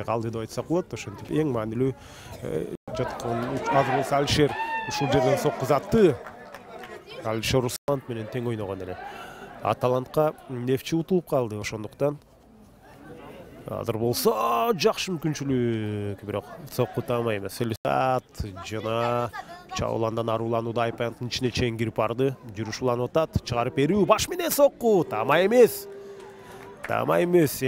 калды деп айтсак болот. Ошентип эң маанилүү жаткан азыр болсо Алишер ушул жерден соккузатты. Алишер Руслант менен тең ойногон эле. Аталантка Нефчи утулуп калды, ошондуктан азыр болсо жакшы мүмкүнчүлүк, бирок сокку тамай эмес. Селисат жана чабууландан аруланууда Айпанттын ичине чейин кирип барды. Жүрүш уланып атат. Чыгарып берүү, баш менен сокку. Тамай эмес. Тамай эмес.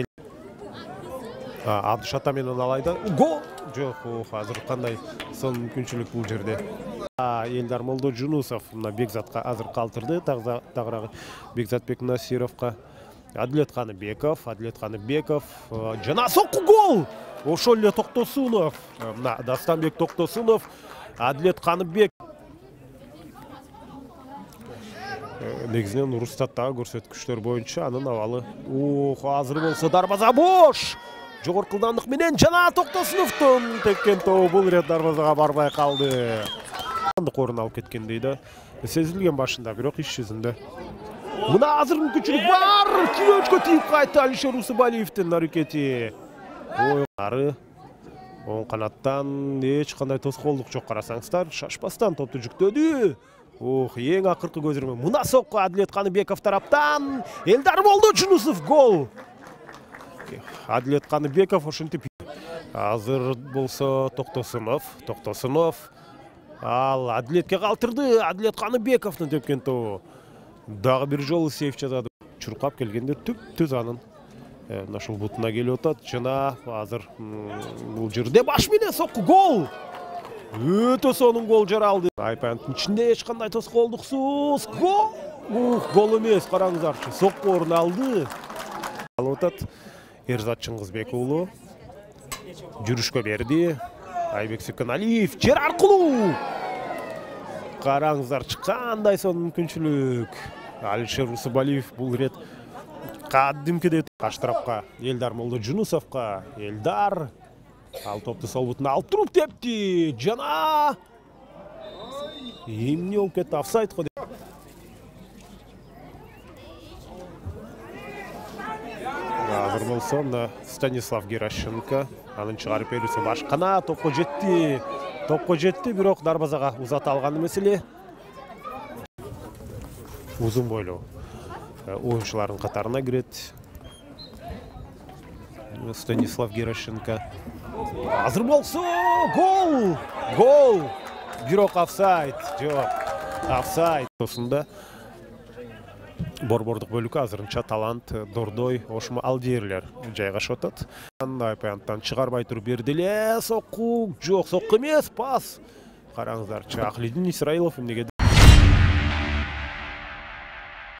Абдышата менен алайда. Гол! Жок, азыр кандай сон мүмкүнчүлүк бул жерде. Элдар Молдожунусов мына Бекзатка азыр калтырды. Тагыраагы Бекзатбек Насировка. Адилет Каныбеков жана сокку гол! Ошол эле Токтосунов. Мына Дастанбек Токтосунов, Адилет Каныбек. Негизинен Урустаттагы көрсөткүчтөр боюнча анын абалы. Азыр болсо дарбаза бош! Жогорку ылдамдык менен жана Токтосуновдун тепкен тобу бул ирет дарбазага барбай калды. Орун алып кеткендей да сезилген башында, бирок иш жүзүндө. Мына азыр мүмкүнчүлүк бар. Кирөчкө тийип кайтты Алишер Усубалиевдин аракети. Ары оң канаттан эч кандай тоскоолдук жок, карасаңыздар. Шашпастан топту жүктөдү. Эң акыркы көзөрмө. Мына сокку Адилет Каныбеков тараптан. Элдар Молдожунусов гол. Адилет Каныбеков ошентип азыр болсо Токтосунов ал Адилетке калтырды. Адилет Каныбековдун тепкен тобу дагы бир жолу сейф жасады. Чуркап келгенде түп-түз анын ушул бутуна келип атат. Жана азыр бул жерде баш менен сокку гол. Өтө сонун гол жаралды. Айпанттын ичинде эч кандай тоскоолдуксуз гол. Гол эмес, караңыздарчы. Сокку орун алды. Алып атат Эрзат Чыңгызбек уулу. Жүрүшкө берди. Айбек Сүкөналиев жер аркылуу. Караңыздарчы, кандай сонун мүмкүнчүлүк. Алишер Усубалиев бул ирет кадимкидей каш тарапка Элдар Молдожунусовго. Элдар ал топту сол бутуна алып туруп тепти. Жана эмне болуп кетти? Офсайд го. Азыр болсо мына Станислав Геращенко анын чыгарып берүүсү башкана. Топко жетти, бирок дарбазага узата алган эмес эле. Узун бойлуу оюнчулардын катарына кирет Станислав Геращенко. Азыр болсо гол! Бирок офсайд. Жок, офсайд. Тосунда борбордук бөлүккө азырынча Талант, Дордой, Ошмо Алдиерлер жайгашып атат. Айпанттан чыгарбай туруп берди эле. Сокку жок, сокку эмес, пас. Караңыздарчы, Ахлидин Исраилов эмнеге